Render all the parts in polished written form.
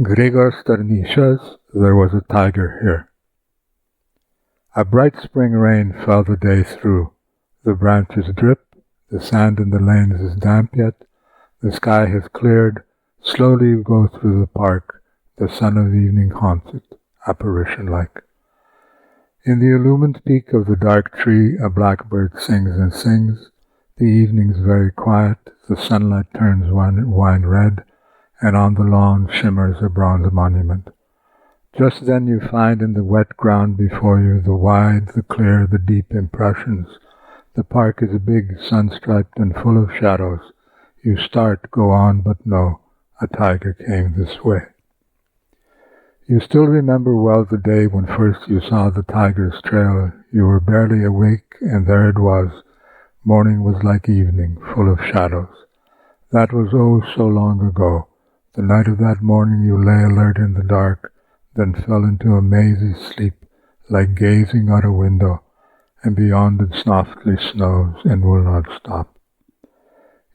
Gregor Strnisa's There Was a Tiger Here. A bright spring rain fell the day through. The branches drip, the sand in the lanes is damp yet, the sky has cleared. Slowly you go through the park, the sun of evening haunts it, apparition-like. In the illumined peak of the dark tree a blackbird sings and sings. The evening's very quiet, the sunlight turns wine red, and on the lawn shimmers a bronze monument. Just then you find in the wet ground before you the wide, the clear, the deep impressions. The park is big, sun-striped, and full of shadows. You start, go on, but no, a tiger came this way. You still remember well the day when first you saw the tiger's trail. You were barely awake, and there it was. Morning was like evening, full of shadows. That was oh so long ago. The night of that morning you lay alert in the dark, then fell into a mazy sleep, like gazing out a window, and beyond it softly snows and will not stop.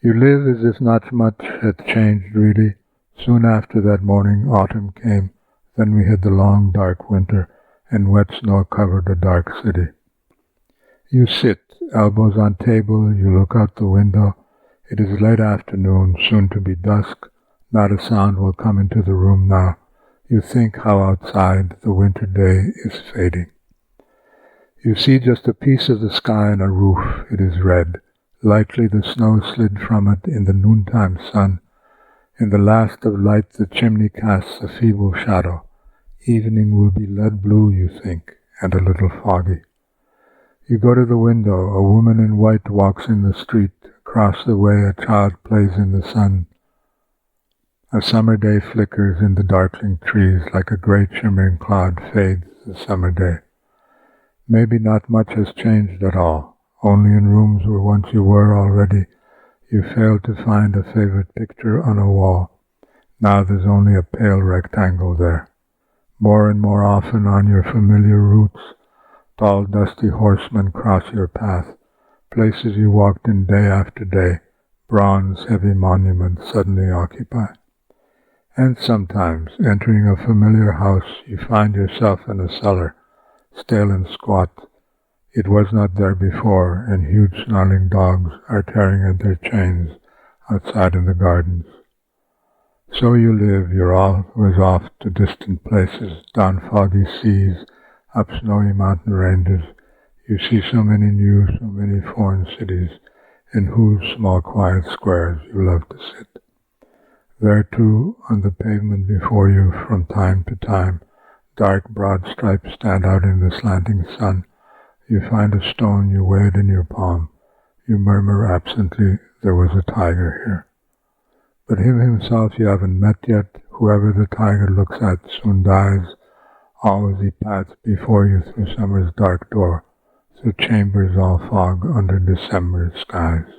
You live as if not much had changed really. Soon after that morning autumn came, then we had the long dark winter, and wet snow covered a dark city. You sit, elbows on table, you look out the window. It is late afternoon, soon to be dusk. Not a sound will come into the room now. You think how outside the winter day is fading. You see just a piece of the sky and a roof. It is red. Lightly the snow slid from it in the noontime sun. In the last of light the chimney casts a feeble shadow. Evening will be lead blue, you think, and a little foggy. You go to the window. A woman in white walks in the street. Across the way a child plays in the sun. A summer day flickers in the darkling trees like a great shimmering cloud fades the summer day. Maybe not much has changed at all. Only in rooms where once you were already, you failed to find a favorite picture on a wall. Now there's only a pale rectangle there. More and more often on your familiar routes, tall dusty horsemen cross your path. Places you walked in day after day, bronze heavy monuments suddenly occupy. And sometimes, entering a familiar house, you find yourself in a cellar, stale and squat. It was not there before, and huge snarling dogs are tearing at their chains outside in the gardens. So you live, you're always off to distant places, down foggy seas, up snowy mountain ranges. You see so many new, so many foreign cities, in whose small quiet squares you love to sit. There too, on the pavement before you, from time to time, dark broad stripes stand out in the slanting sun. You find a stone, you weigh it in your palm. You murmur absently, there was a tiger here. But him himself you haven't met yet. Whoever the tiger looks at soon dies. Always he pads before you through summer's dark door, through chambers all fog under December skies.